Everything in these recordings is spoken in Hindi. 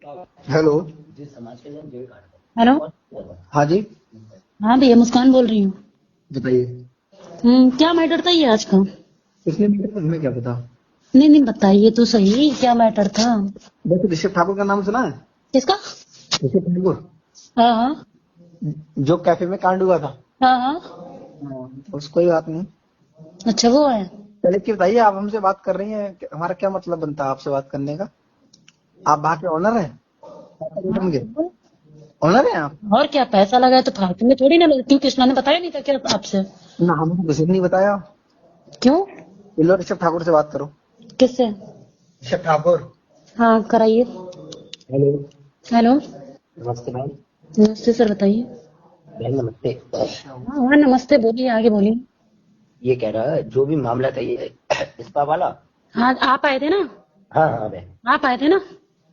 हेलो। हेलो। हाँ जी, हाँ भैया, मुस्कान बोल रही हूँ। बताइए। क्या मैटर था ये आज का? पिछले मीटर में हमें क्या पता। नहीं नहीं, बताइए तो सही, क्या मैटर था? वैसे ऋषभ ठाकुर का नाम सुना है? किसका? ऋषभ ठाकुर, हाँ हाँ जो कैफे में कांड हुआ था। हाँ हाँ। बस कोई बात नहीं। अच्छा, वो है। पहले की बताइए, आप हमसे बात कर रही हैं, हमारा क्या मतलब बनता है आपसे बात करने का? आप वहाँ के ऑनर हैं? हाँ के बिल्कुल। ऑनर हैं आप? और क्या, पैसा लगाए तो फालतू में थोड़ी ना लगती हूँ। कृष्णा ने बताया नहीं था क्या आपसे? ना, हमें तो किसी ने नहीं बताया। क्यों? लो, ऋषभ ठाकुर से बात करो। किससे? ऋषभ ठाकुर। हाँ, कराइए। हेलो। हेलो। नमस्ते भाई। नमस्ते सर, बताइए। बहन नमस्ते। हाँ हाँ, नमस्ते, बोलिए, आगे बोलिए। ये कह रहा है जो भी मामला था ये इस्पा वाला। हाँ, आप आए थे ना? हाँ हाँ बहन आप आए थे ना?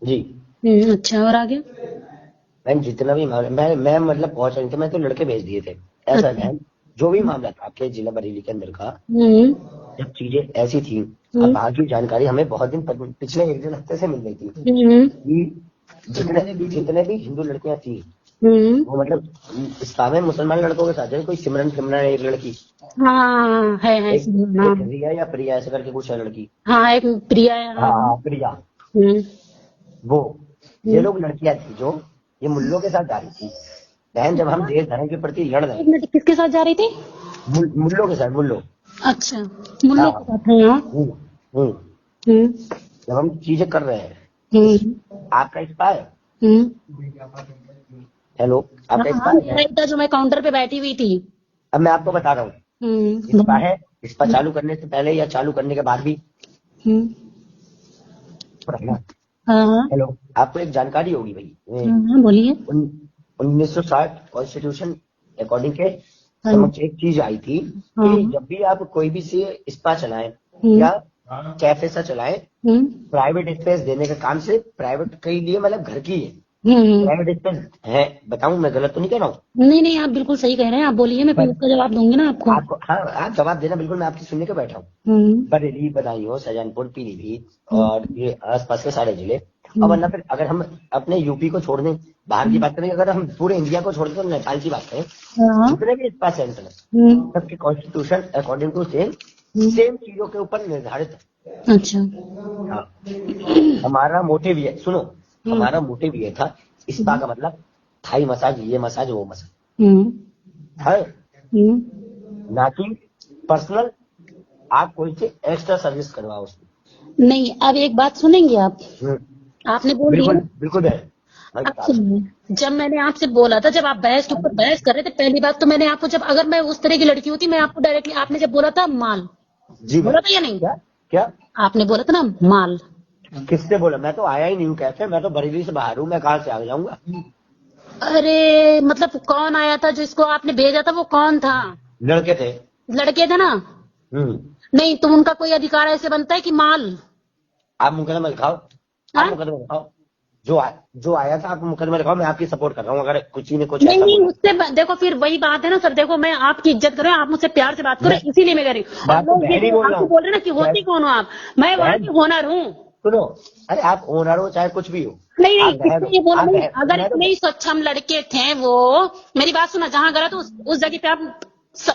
जी। अच्छा, और आगे? बहन जितना भी मामला मैं मतलब पहुंच रही थी, मैं तो लड़के भेज दिए थे। ऐसा है अच्छा। बहन, जो भी मामला था आपके जिला बरेली के अंदर का, हम्म जब चीजें ऐसी थी, अब हम्म वहाँ की जानकारी हमें बहुत दिन पिछले एक डेढ़ हफ्ते से मिल रही थी हम्म कि जितने भी हिंदू लड़कियां थी, हम्म। वो मतलब इस्लाम में मुसलमान लड़कों के साथ, जैसे कोई सिमरन सिमरन एक लड़की, हाँ, है एक एक नाम। रिया या प्रिया ऐसे करके कुछ है लड़की। हाँ, एक प्रिया है, हाँ। हाँ हाँ प्रिया। हम्म वो ये हम्म। लोग लड़कियां थी जो ये मुल्लों के साथ जा रही थी। बहन जब हम देश धर्म के प्रति लड़ रहे एक हैं, मिनट, किसके साथ जा रही थी? मुल्लों के साथ, मुल्लों। अच्छा, मुल्लों हाँ। के साथ है यहाँ। हम्म हम्म। हम्म जब हम चीजें कर रहे हैं, इस हम्म आपका इस्पा है। हम्म। हेलो, हाँ आपका इस्पा हाँ, मेरा है। ही था जो मैं काउंटर पे बैठी हुई थी। अब मैं आपको बता रहा हूँ, इस्पा बोलिए। है। इस्पा चालू करने से पहले या चालू करने के बाद भी हम्म। हाँ हाँ हेलो, आपको एक जानकारी होगी भाई। हाँ, बोलिए। 1960 कॉन्स्टिट्यूशन अकॉर्डिंग के हाँ समक्ष एक चीज आई थी हाँ। कि जब भी आप कोई भी से इस्पा चलाएं हम्म या कैफे सा चलाएं, हम्म प्राइवेट स्पेस देने का काम से प्राइवेट के लिए मतलब घर की है। हम्म। प्राइवेट स्पेस है, बताऊं मैं गलत तो नहीं कह रहा हूँ? नहीं नहीं, आप बिल्कुल सही कह रहे हैं, आप बोलिए, मैं फिर पर उसका जवाब दूंगी ना आपको। आपको, हाँ आप जवाब देना, बिल्कुल मैं आपकी सुनने के बैठा हूँ। हम्म बरेली, बदायूं, शाहजहानपुर, पीलीभीत हम्म और ये आसपास के सारे जिले। और हम्म वरना फिर अगर हम अपने यूपी को छोड़ दें, बाहर की बात करें, अगर हम पूरे इंडिया को छोड़ दें, तो नेपाल की बात करें, हाँ। जितने भी स्पा सेंटर है हम्म सबके कॉन्स्टिट्यूशन अकॉर्डिंग टू सेम हम्म। सेम चीजों के ऊपर निर्धारित अच्छा। है। हाँ, हमारा मोटिव ये, सुनो, हम्म हमारा मोटिव ये था, स्पा का मतलब थाई मसाज, ये मसाज, वो मसाज हम्म है, हम्म। ना कि पर्सनल आप कोई से एक्स्ट्रा सर्विस करवाओ उसमें। नहीं, अब एक बात सुनेंगे आप? आपने बोल दिया बिल्कुल ना। बिल्कुल है, मैं अब बता रहा हूँ। सुनिए, जब मैंने आपसे बोला था, जब आप बहस के ऊपर बहस कर रहे थे, पहली बात तो मैंने आपको, जब अगर मैं उस तरह की लड़की होती, मैं आपको डायरेक्टली, आपने जब बोला था माल, जी बोला भाई। था या नहीं? क्या क्या? आपने बोला था ना माल। किससे बोला? मैं तो आया ही नहीं हूँ कैफे, मैं तो बरेली से बाहर हूँ, मैं कहाँ से आ जाऊंगा? अरे मतलब कौन आया था, जिसको आपने भेजा था वो कौन था? लड़के थे। लड़के थे ना? हम्म। नहीं तो उनका कोई अधिकार ऐसे बनता है कि माल? आप मुकदमा लिखाओ, आप हाँ? मुकदमा लिखाओ। जो आया था आप मुकदमा लिखाओ, मैं आपकी सपोर्ट कर रहा हूँ अगर किसी ने कुछ नहीं ऐसा नहीं, बोला। उससे देखो, फिर वही बात है ना सर, देखो मैं आपकी इज्जत कर रही हूँ, आप मुझसे प्यार से बात करो, मैं इसीलिए मैं कह रही हूँ। मैं और आपको लोग ये बहन ही जो बोल रहा आपको हूँ। बोल रहे हैं ना कि चाहे होती कौन हो आप, मैं वहां बहन की होनर हूँ। सुनो, अरे आप ओनर हो चाहे कुछ भी हो, नहीं आप नहीं, बहन इसने हो, ये बोला आप नहीं, बहन, अगर मैं तो इतने ही सक्षम लड़के थे वो, मेरी बात सुना, जहां गलत हो उस जगह पे आप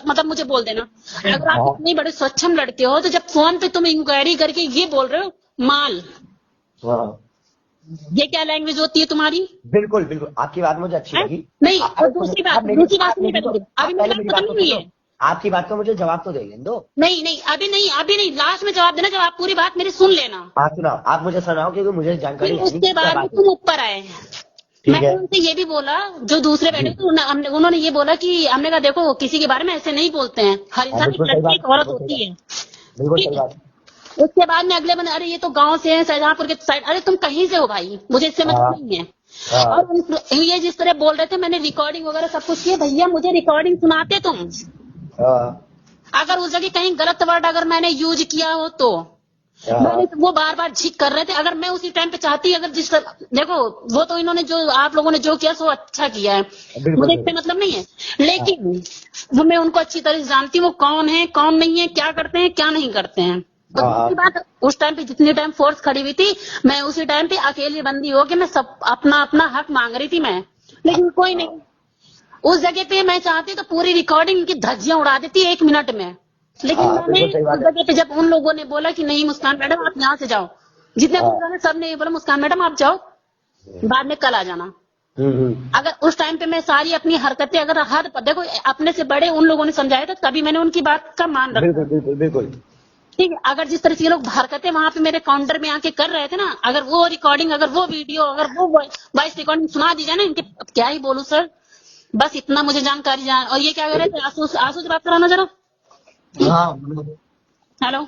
मतलब मुझे बोल देना। अगर आप हाँ इतने बड़े सक्षम लड़के हो, तो जब फोन पे तुम इंक्वायरी करके ये बोल रहे हो माल, हाँ, ये क्या लैंग्वेज होती है तुम्हारी? बिल्कुल बिल्कुल, आपकी बात मुझे अच्छी है? लगी। नहीं, और अरे सुनो, दूसरी बात आप सुनिए मेरी पहले तो, मुझे, आप अभी मेरी पहले बात मेरी खत्म बात नहीं तो हुई सुन लो। है। आपकी बात का मुझे जवाब तो दे दो। नहीं नहीं, अभी नहीं, अभी नहीं, लास्ट में जवाब देना, जब आप पूरी बात मेरी सुन लेना। आप सुनाओ, आप मुझे सुनाओ, क्योंकि मुझे फिर जानकारी है नहीं उसके क्या बाद में बात है। तुम ऊपर आए। ठीक मैंने है उनसे ये भी बोला, जो दूसरे बैठे जी। थे, उन्होंने ये बोला कि, हमने कहा देखो किसी के बारे में ऐसे नहीं बोलते हैं, हर हाँ इंसान, एक बिल्कुल सही लड़की बात, एक औरत बिल्कुल सही होती बात, है। बिल्कुल ठीक सही है। बात। उसके बाद में अगले बंदे, अरे ये तो गांव से है, शाहजहांपुर के साइड, अरे तुम कहीं से हो भाई, मुझे इससे मतलब हाँ नहीं है। हाँ और ये जिस तरह बोल रहे थे, मैंने रिकॉर्डिंग वगैरह सब कुछ किया, भैया मुझे रिकॉर्डिंग सुनाते तुम, हाँ अगर उस जगह कहीं गलत वर्ड अगर मैंने यूज किया हो तो। मैंने हाँ, तो, वो बार बार झिक कर रहे थे, अगर मैं उसी टाइम पे चाहती, अगर जिस तरह, देखो वो तो इन्होंने जो आप लोगों ने जो किया सो अच्छा किया है, बिल्कुल मुझे इससे बिल्कुल। मतलब नहीं है, हाँ लेकिन वो मैं उनको अच्छी तरह से जानती हूँ, वो कौन है कौन नहीं है, क्या करते हैं क्या नहीं करते हैं। और दूसरी बात, उस टाइम पे जितनी टाइम फोर्स खड़ी हुई थी, मैं उसी टाइम पे अकेली बंदी हो के मैं सब अपना अपना हक मांग रही थी मैं, लेकिन कोई नहीं। उस जगह पे मैं चाहती तो पूरी रिकॉर्डिंग की धज्जियां उड़ा देती 1 मिनट में, लेकिन मैंने बिल्कुल सही उस बात है। जगह पे जब उन लोगों ने बोला कि नहीं मुस्कान मैडम आप यहाँ से जाओ, जितने लोगों ने सब ने ये बोला मुस्कान मैडम आप जाओ, बाद में कल आ जाना। अगर उस टाइम पे मैं सारी अपनी हरकतें अगर हर देखो अपने से बड़े उन लोगों ने समझाया था, तभी मैंने उनकी बात का मान रखा। बिल्कुल बिल्कुल बिल्कुल। ठीक है, अगर जिस तरह से ये लोग हरकतें वहां पे मेरे काउंटर में आके कर रहे थे ना, अगर वो रिकॉर्डिंग, अगर वो वीडियो, अगर वो वॉइस रिकॉर्डिंग सुना दी जाए ना इनके, क्या ही बोलूं सर, बस इतना मुझे जानकारी जान। और ये क्या कह रहे थे, आंसू आंसू से बात कराना जरा। हाँ हेलो,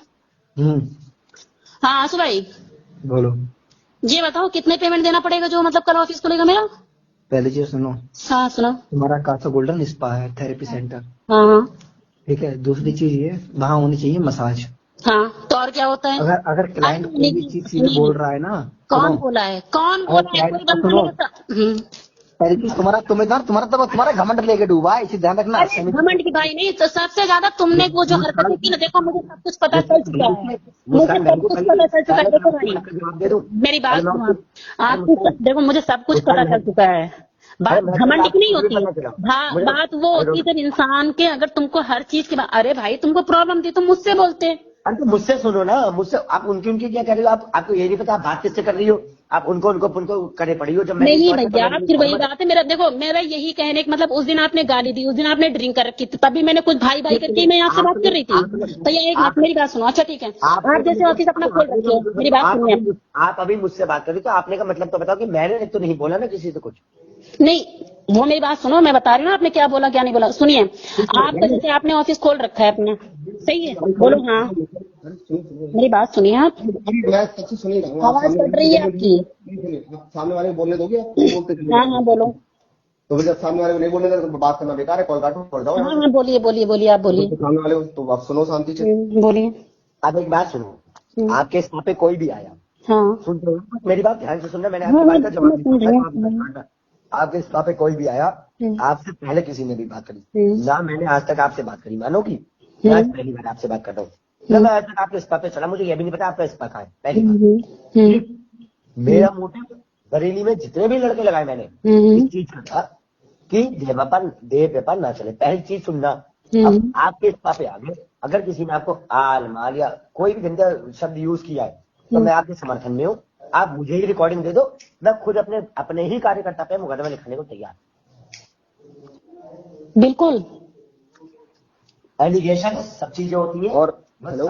हम्म, हाँ आंसू भाई, बोलो। ये बताओ कितने पेमेंट देना पड़ेगा जो मतलब कल ऑफिस खुलेगा मेरा। पहली चीज सुनो, हाँ सुनो। तुम्हारा कासा गोल्डन स्पा है, थेरेपी सेंटर, हाँ हाँ ठीक है। दूसरी चीज ये, वहाँ होनी चाहिए मसाज। हाँ, तो और क्या होता है। अगर क्लाइंट कोई भी चीज सीधे बोल रहा है ना, कौन सुनो, बोला है, कौन अगर बोला है, कोई क्लाइंट को बंदा सुनो, मेरे साथ। पहली चीज तुम्हारा घमंड लेके डूबा है, इसे ध्यान रखना। अरे घमंड की भाई नहीं, तो सबसे ज्यादा तुमने वो जो हरकतें की ना, देखो मुझे सब कुछ पता चल चुका है, मुझे सब कुछ पता चल चुका है। देखो भाई जवाब दे दूं? मेरी बात अरे मैं सुनो, उसको- आपको देखो मुझे सब कुछ पता चल चुका है। बात अरे मैं तो घमंड की नहीं आपको होती, पता चला। मुझे- बात वो होती है जब इंसान के, अगर तुमको हर चीज की अरे भाई तुमको प्रॉब्लम थी तुम मुझसे बोलते। अरे तो मुझसे सुनो ना, मुझसे आप उनकी उनकी क्या कर रही हो? आपको ये नहीं पता आप बात किससे कर रही हो? आप उनको करे पड़ी हो। जब मैं नहीं भैया, फिर वही बात है। मेरा देखो, मेरा यही कहने का मतलब, उस दिन आपने गाली दी, उस दिन आपने ड्रिंक कर रखी थी, तभी मैंने कुछ भाई भाई करके मैं आपसे बात कर रही थी। भैया एक मिनट मेरी बात सुनो। अच्छा ठीक है, आप जैसे ऑफिस अपना खोल रखी हो, मेरी बात सुनिए। आप अभी मुझसे बात कर रही तो आपने का मतलब तो बताओ कि मैंने तो नहीं बोला ना किसी से कुछ। नहीं, वो मेरी बात सुनो, मैं बता रही हूँ ना आपने क्या बोला क्या नहीं बोला। सुनिए, आपका जैसे आपने ऑफिस खोल रखा है अपना, सही है, बोलो हाँ, मेरी बात सुनिए आप, आवाज कट रही है आपकी। सामने वाले को बोलने दोगे आप? बोलते चलिए। हाँ हाँ बोलो। तो फिर जब सामने वाले को नहीं बोलने देते तो बात करना बेकार है, कॉल काटो, पड़ जाओ। हाँ हाँ बोलिए बोलिए बोलिए, आप बोलिए। तो सामने वाले को तो आप सुनो शांति से। बोलिए। अब एक बात सुनो, आपके यहाँ पे कोई भी आया, हाँ सुन रहे हो? मेरी बात ध्यान से सुनना, मैंने हाँ, आपकी बात का मैं जवाब सुन रही हूँ। दिया। आपके इस पे कोई भी आया, आपसे पहले किसी ने भी बात करी ना, मैंने आज तक आपसे बात करी, मानो कि मैं आज पहली बार आपसे बात कर रहा हूँ ना, मैं आज तक आपके इस पे चला, मुझे ये भी नहीं पता आपका इस पे कहाँ है। पहली बात, मेरा मोटिव बरेली में जितने भी लड़के लगाए मैंने इस चीज का था कि देह व्यापार ना चले। पहली चीज सुनना, अब आपके इस पे आ गए, अगर किसी ने आपको आल माल या कोई भी गंदा शब्द यूज किया है तो मैं आपके समर्थन में हूँ। आप मुझे ही रिकॉर्डिंग दे दो, मैं खुद अपने ही कार्यकर्ता पे मुकदमा लिखने को तैयार। बिल्कुल। एलिगेशन सब चीजें होती है। और हेलो,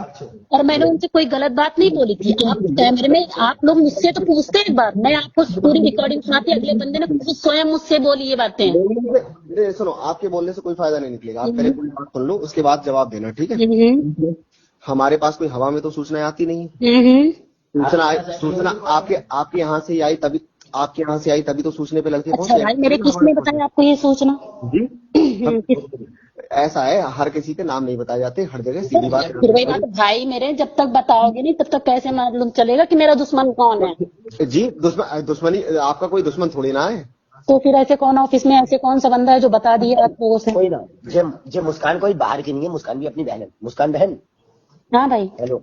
और मैंने उनसे कोई गलत बात नहीं बोली थी। आप कैमरे में आप लोग मुझसे तो पूछते एक बार, मैं आपको पूरी रिकॉर्डिंग सुनाती, अगले बंदे ने खुद स्वयं मुझसे बोली ये बातें। सुनो, आपके बोलने से कोई फायदा नहीं निकलेगा। आप पहले पूरी बात सुन लो, उसके बाद जवाब देना, ठीक है? हमारे पास कोई हवा में तो सूचना आती नहीं है। सूचना आपके यहाँ से आई तभी, आपके यहाँ से आई तभी तो सूचने पे लड़के अच्छा भाई, मेरे किसने बताया आपको ये सूचना? जी ऐसा है, हर किसी के नाम नहीं बताए जाते हर जगह, सीधी बात। फिर वही बात भाई, मेरे जब तक बताओगे नहीं तब तक कैसे मालूम चलेगा कि मेरा दुश्मन कौन है? जी दुश्मनी, आपका कोई दुश्मन थोड़ी ना है। तो फिर ऐसे कौन ऑफिस में ऐसे कौन सा बंदा है जो बता दिया आप लोगों से? कोई ना, जे मुस्कान कोई बाहर की नहीं है, मुस्कान भी अपनी बहन है। मुस्कान बहन, हाँ भाई। हेलो,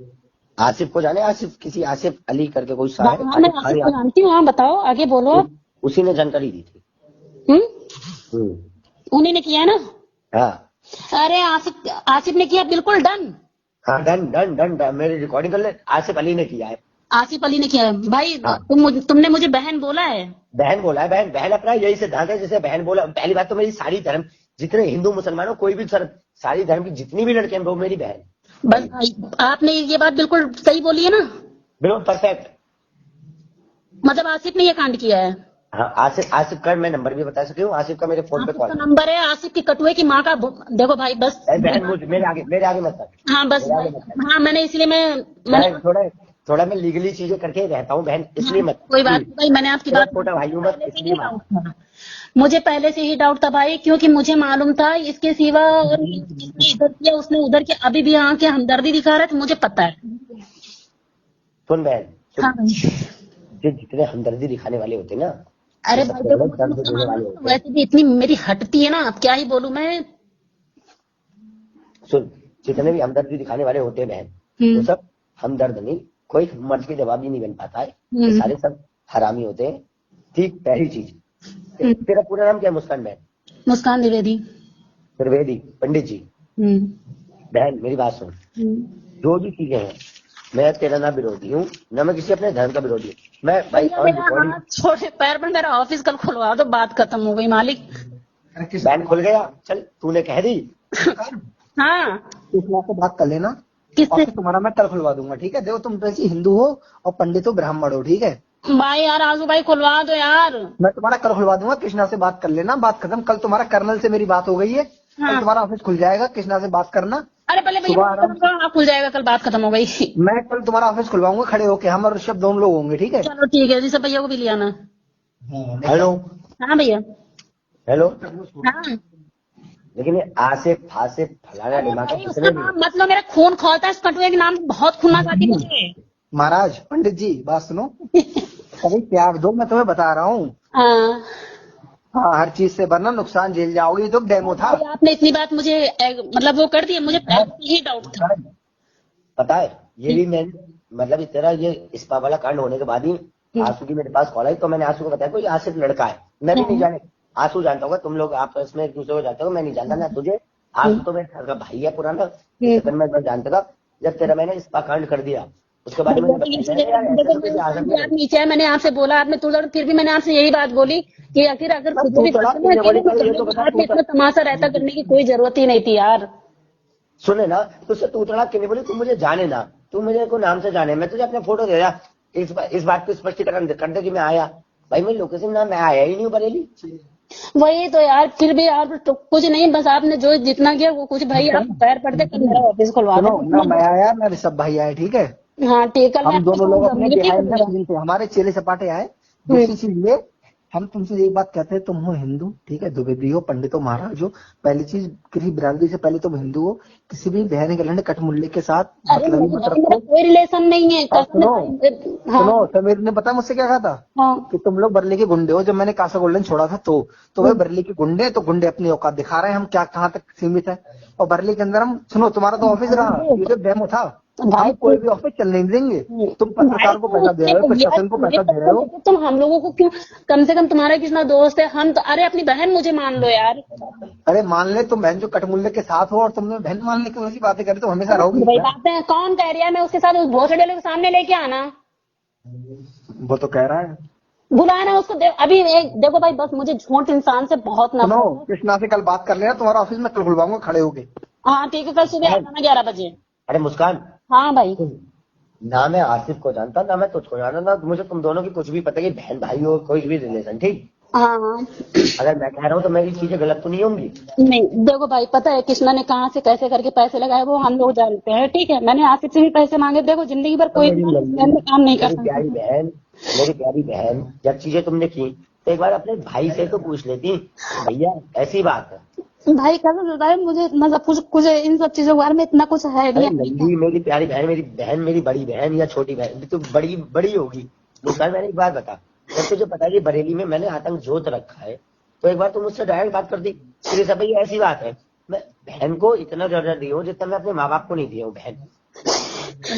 आसिफ को जाने? आसिफ अली करके कोई सा है, हाँ मैं आसिफ को जानती हूँ। हाँ बताओ, आगे बोलो आप। उसी ने जानकारी दी थी। उन्हीं ने किया है ना? हाँ अरे आसिफ ने किया, बिल्कुल डन। हाँ, डन मेरी रिकॉर्डिंग कर ले। आसिफ अली ने किया है। आसिफ अली ने किया है भाई। हाँ। तुमने मुझे बहन बोला है? बहन बोला है, बहन अपना यही सिद्धांत है जैसे बहन बोला। पहली बात तो मेरी सारी धर्म, जितने हिंदू मुसलमानों कोई भी सारी धर्म की जितनी भी लड़कियां वो मेरी बहन। बस भाई, आपने ये बात बिल्कुल सही बोली है ना? बिल्कुल परफेक्ट। मतलब आसिफ ने ये कांड किया है? हाँ, आसिफ का मैं नंबर भी बता सकी हूँ। आसिफ का मेरे फोन पे कॉल नंबर है, आसिफ की कटुए की माँ का। देखो भाई बस बहन, मेरे आगे मत कर। हाँ बस हाँ, मैंने इसलिए मैंने थोड़ा मैं लीगली चीजें करके रहता हूँ बहन, इसलिए मत। कोई बात नहीं भाई, मैंने आपकी बात, छोटा भाई हूँ बस, इसलिए मत। मुझे पहले से ही डाउट था भाई, क्योंकि मुझे मालूम था इसके सिवा और इसने इधर किया उसने उधर किया, अभी भी यहाँ के हमदर्दी दिखा रहा है, तो मुझे पता है। सुन बहन, हाँ जितने हमदर्दी दिखाने वाले होते ना, अरे भाई देखो, वैसे भी इतनी मेरी हटती है ना, अब क्या ही बोलूं मैं। सुन, जितने भी हमदर्दी दिखाने वाले होते हैं बहन, वो सब हमदर्द नहीं, कोई मर्द के जवाब ही नहीं बन पाता है, ये सारे सब हरामी होते हैं। ठीक, पहली चीज, तेरा पूरा नाम क्या है मुस्कान बहन? मुस्कान द्विवेदी। त्रिवेदी पंडित जी। बहन मेरी बात सुन, जो भी चीजें हैं, मैं तेरा ना विरोधी हूँ, ना मैं किसी अपने धर्म का विरोधी हूँ। मैं भाई छोटे पैर पर मेरा ऑफिस कल खुलवा दो, बात खत्म हो गई मालिक। बैंक खुल गया, चल तूने कह दी। हाँ, कृष्णा से बात कर लेना, ऑफिस तुम्हारा मैं कल खुलवा दूंगा, ठीक है? देखो तुम वैसे हिंदू हो और पंडित हो, ब्राह्मण हो, ठीक है भाई? यार आजू भाई खुलवा दो यार। मैं तुम्हारा कल खुलवा दूंगा, कृष्णा से बात कर लेना, बात खत्म। कल तुम्हारा कर्नल से मेरी बात हो गई है, कल तुम्हारा ऑफिस खुल जाएगा, कृष्णा से बात करना। अरे पहले भैया खुल जाएगा, कल बात खत्म हो गई। मैं कल तुम्हारा ऑफिस खुलवाऊंगा, खड़े होके, हम और ऋषभ दोनों लोग होंगे, ठीक है? चलो ठीक है जी, सब भैया को भी ले आना। हेलो। हाँ भैया। हेलो। हाँ, लेकिन ये आसिफ फासिफ फलाना दिमाग कितने मतलब मेरा खून खोलता है इस कटुए के नाम, बहुत खून आती है। महाराज पंडित जी बात सुनो, कभी त्याग दो, मैं तुम्हें बता रहा हूँ। हाँ, हर चीज से वरना नुकसान झेल जाओगे। तो डेमो था, आपने इतनी बात मुझे मतलब वो कर दिया, मुझे ही डाउट था। पता है, ये भी मैं मतलब तेरा ये इस्पा वाला कांड होने के बाद ही आंसू की मेरे पास कॉल आई, तो मैंने आंसू को बताया कोई आसिफ लड़का है, मैं भी नहीं जाने। आंसू जानता होगा, तुम लोग आपस में एक दूसरे को जानते हो, मैं नहीं जानता ना तुझे। आंसू तो मेरे घर का भाई है पुराना, मैं जानता था। जब तेरा मैंने इस्पा कांड कर दिया, उसके बाद नीचे मैंने आपसे बोला, आपने तुझे, फिर भी मैंने आपसे यही बात बोली कि आखिर अगर इतना तमाशा रहता करने की कोई जरूरत ही नहीं थी यार। सुने ना, तुझसे तू तड़ाक क्यों नहीं बोली? तू मुझे जाने ना, तू मुझे को नाम से जाने, मैं तुझे अपना फोटो दे रहा, इस बात को स्पष्टीकरण कर दे कि मैं आया। भाई मेरी लोकेशन ना, मैं आया ही नहीं हूँ बरेली। वही तो यार, फिर भी यार तो कुछ नहीं, बस आपने जो जितना किया वो कुछ। भाई आप पैर पड़ते, कल मेरा ऑफिस खुलवा दो ना, मैं आया ना ऋषभ भाई आए, ठीक है? हाँ ठीक है, हम दोनों लोग अपने बिहाइंड हमारे चेले सपाटे आए। दूसरी चीज ये, हम तुमसे एक बात कहते हैं, तुम हो हिंदू, ठीक है? द्विवेदी हो, पंडित हो, महाराज हो। पहली चीज, किसी बिरादरी से पहले तुम हिंदू हो। किसी भी बहन के लंड कटमुल्ले के साथ मतलब मत रखो, कोई रिलेशन नहीं है। सुनो, समीर ने पता मुझसे क्या कहा था कि तुम लोग बरली के गुंडे हो। जब मैंने कासा गोल्डन छोड़ा था तो वह बरली के गुंडे, तो गुंडे अपनी औकात दिखा रहे हैं, हम क्या कहाँ तक सीमित है। और बरली के अंदर हम, सुनो, तुम्हारा तो ऑफिस रहा, ये जो डेमो था, भाई कोई भी ऑफिस चल नहीं देंगे। तुम पत्रकार को पैसा दे रहे हो, प्रशासन को पैसा दे रहे हो, तुम हम लोगों को क्यों? कम से कम तुम्हारा कितना दोस्त है, हम तो, अरे अपनी बहन मुझे मान लो यार। अरे मान ले, तुम बहन जो कटमुल्ले के साथ हो और तुमने बहन मान ले, वैसी बातें करे तो हमेशा रहोगी। वही बातें हैं, कौन कह रहा है मैं उसके साथ? उस भोसड़े के सामने लेके आना, वो तो कह रहा है, बुलाना उसको। अभी देखो भाई, बस मुझे झूठ इंसान से बहुत सुनो, कृष्णा से कल बात कर लेना, तुम्हारा ऑफिस में कल खुलवाऊंगा, खड़े होके। हाँ ठीक है, कल सुबह आना 11 बजे। अरे मुस्कान। हाँ भाई। ना मैं आसिफ को जानता, ना मैं तुझको जानता, ना मुझे तुम दोनों की कुछ भी पता कि बहन भाई हो, कोई भी रिलेशन, ठीक? हाँ, अगर मैं कह रहा हूँ तो मेरी चीजें गलत तो नहीं होंगी? नहीं देखो भाई, पता है कृष्णा ने कहाँ से कैसे करके पैसे लगाए वो हम लोग जानते हैं, ठीक है? मैंने आसिफ से भी पैसे मांगे, देखो जिंदगी भर कोई काम नहीं कर सकता। मेरी प्यारी बहन, जब चीजें तुमने की तो एक बार अपने भाई से तो पूछ लेती, भैया ऐसी बात है। भाई कसम से मुझे इतना सब कुछ इन सब चीजों के बारे में इतना कुछ है नहीं। मेरी प्यारी बहन, मेरी बड़ी बहन या छोटी बहन तो बड़ी होगी। मुस्कान, मैंने एक बात बता, जब तुझे पता है कि बरेली में मैंने आतंक जोत रखा है, तो एक बार तुम मुझसे डायरेक्ट बात कर दी, फिर सब भाई ऐसी बात है। मैं बहन को इतना दर्जा दी हूँ जितना मैं अपने माँ बाप को नहीं दिया हूँ। बहन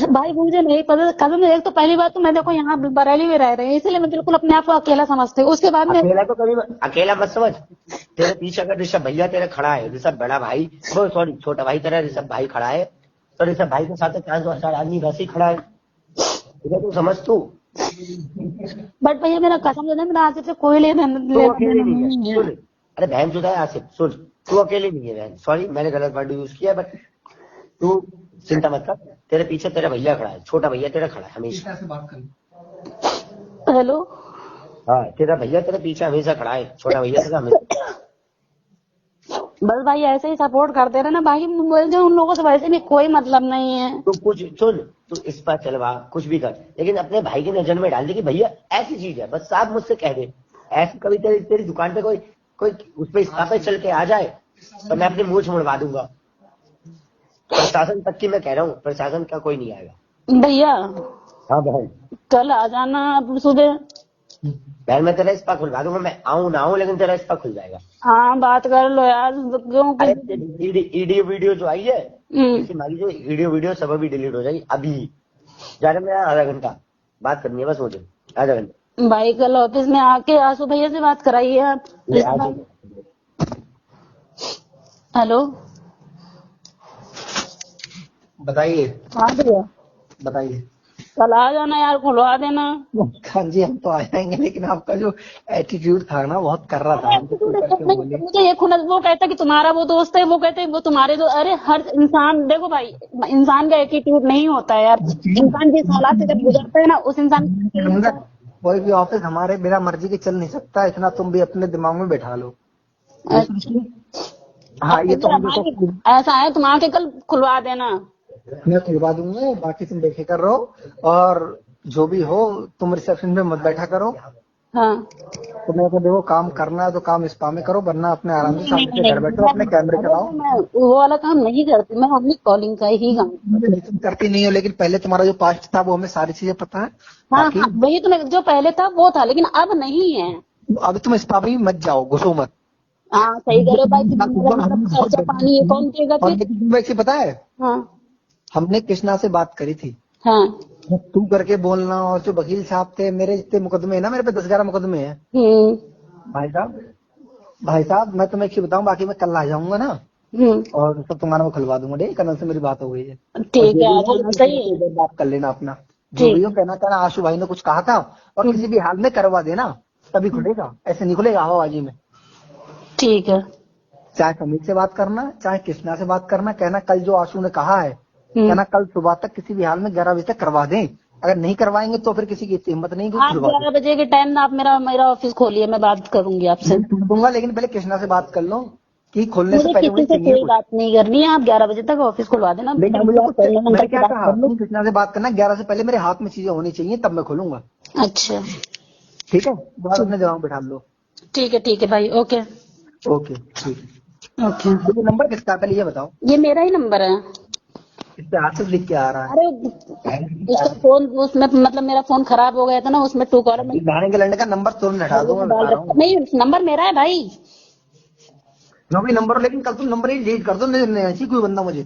भाई मुझे नहीं पता, कसम से। एक तो पहली बात तो मैं देखो यहाँ बरेली में रह रहे हैं, इसलिए मैं बिल्कुल अपने आप को अकेला समझती हूँ। उसके बाद में अकेला तो कभी अकेला मत समझ। तेरे पीछे अगर ऋषभ भैया तेरे खड़ा है, ऋषभ बड़ा भाई, वो सॉरी छोटा भाई तेरा ऋषभ भाई खड़ा है, तो ऋषभ भाई के साथ 5-10 आदमी वैसे ही खड़ा है, ठीक है? तू समझ तू। बट भैया मेरा कसम से मेरा आसिफ से कोई लेना नहीं है। अरे बहन जुदा है आसिफ, सुन, तू अकेली नहीं है बहन। सॉरी मैंने गलत वर्ड यूज किया, बट तू चिंता मत कर, तेरे पीछे तेरा भैया खड़ा है, छोटा भैया तेरा खड़ा है हमेशा। हेलो, हाँ, तेरा भैया तेरे पीछे हमेशा खड़ा है, छोटा भैया तेरा हमेशा। बस भाई ऐसे ही सपोर्ट करते रहे ना भाई, जो उन लोगों से वैसे भी कोई मतलब नहीं है। तो कुछ सुन, तू इस पर चलवा, कुछ भी कर, लेकिन अपने भाई की नजर में डाल दे कि भैया ऐसी चीज है, बस साफ मुझसे कह दे। ऐसी कभी तेरी दुकान पे कोई उस पर इस पे चल के आ जाए तो मैं अपनी मूंछ मुड़वा दूंगा। प्रशासन तक की मैं कह रहा हूँ, प्रशासन का कोई नहीं आएगा। भैया हाँ बहन, कल आ जाना आप सुबह। बहन मैं तेरा स्पा खुलवा दूंगा, मैं आऊँ ना आऊँ, लेकिन तेरा स्पा खुल जाएगा। हाँ बात कर लो यार, ईडी वीडियो जो आई है, मांगी जो वीडियो सब अभी डिलीट हो जाएगी अभी। जाने में आधा घंटा बात करनी है बस मुझे, आधा घंटा। भाई कल ऑफिस में आके आंसू भैया से बात कराइए आप। हेलो बताइए। हाँ भैया बताइए। कल आ जाना यार, खुलवा देना। हाँ जी हम तो आ जाएंगे, लेकिन आपका जो एटीट्यूड था ना बहुत कर रहा था। मुझे ये खुनस, वो कहता कि तुम्हारा वो दोस्त है, वो कहते वो तुम्हारे दोस्त। अरे हर इंसान, देखो भाई, इंसान का एटीट्यूड नहीं होता है यार। इंसान जिस हालात से जब गुजरता है ना उस इंसान कोई भी ऑफिस हमारे बिना मर्जी के चल नहीं सकता, इतना तुम भी अपने दिमाग में बैठा लो। हाँ ये तो ऐसा है, तुम आके कल खुलवा देना। मैं खुलवा दूंगा, बाकी तुम बेफिक्र रहो, और जो भी हो तुम रिसेप्शन में मत बैठा करो। हाँ तुम्हें तो देखो काम करना है तो काम स्पा में करो, वरना अपने आराम से शांति से घर बैठो, अपने कैमरे चलाओ। मैं वो वाला काम नहीं करती, मैं ओनली कॉलिंग का ही काम तुम करती नहीं हो, लेकिन पहले तुम्हारा जो पास्ट था वो हमें सारी चीजें पता है। हाँ हाँ वही तो, जो पहले था वो था, लेकिन अब नहीं है। अब तुम स्पा में मत जाओ, घुसो मत। हाँ सही कह रहे हो भाई, खर्चा पानी ये कौन देगा फिर? पता है हाँ हमने कृष्णा से बात करी थी। हाँ तू करके बोलना, और जो वकील साहब थे, मेरे जितने मुकदमे है ना, मेरे पे 10-11 मुकदमे हैं। भाई साहब मैं तुम्हें एक बताऊं, बाकी मैं कल आ जाऊंगा ना और सब तुम्हारा मैं खुलवा दूंगा। ठीक, कल से मेरी बात हो गई है। ठीक है, बात कर लेना अपना, जो भी हो कहना आशु भाई ने कुछ कहा था, और किसी भी हाल में करवा देना, तभी खुलेगा, ऐसे नहीं खुलेगा हवाबाजी में। ठीक है, चाहे समीर से बात करना, चाहे कृष्णा से बात करना, कहना कल जो आशु ने कहा है, कहना कल सुबह तक किसी भी हाल में 11 बजे तक करवा दें। अगर नहीं करवाएंगे तो फिर किसी की हिम्मत नहीं। आप 11 बजे के टाइम आप मेरा ऑफिस खोलिए, मैं बात करूंगी आपसे। दूंगा, लेकिन पहले कृष्णा से बात कर लो कि खोलने से पहले। मुझे कोई बात नहीं करनी है, आप 11 बजे तक ऑफिस खुलवा देना। लेकिन मुझे क्या कहा, कृष्णा से बात करना, 11 से पहले मेरे हाथ में चीजें होनी चाहिए, तब मैं खोलूंगा। अच्छा ठीक है, बाहर अपने दिमाग बिठा लो। ठीक है भाई, ओके ओके ठीक है। ओके, ये नंबर किसका पहले ये बताओ? ये मेरा ही नंबर है। इस पे हाथ से लिख के आ रहा है। अरे उसका फोन, उसमें मतलब मेरा फोन खराब हो गया था ना, उसमें टू कॉलर गाने के लड़ने का नंबर तुरंत हटा दूंगा। नहीं, नंबर मेरा है भाई। जो भी नंबर, लेकिन कल तुम नंबर ही डिलीट कर दो, नहीं ऐसी कोई बंदा मुझे।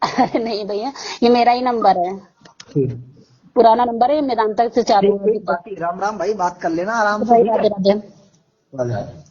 अरे नहीं भैया, ये मेरा ही नंबर है, पुराना नंबर है, मेदांता से चालू है। बाकी राम राम भाई, बात कर लेना आराम से। राधे राधे।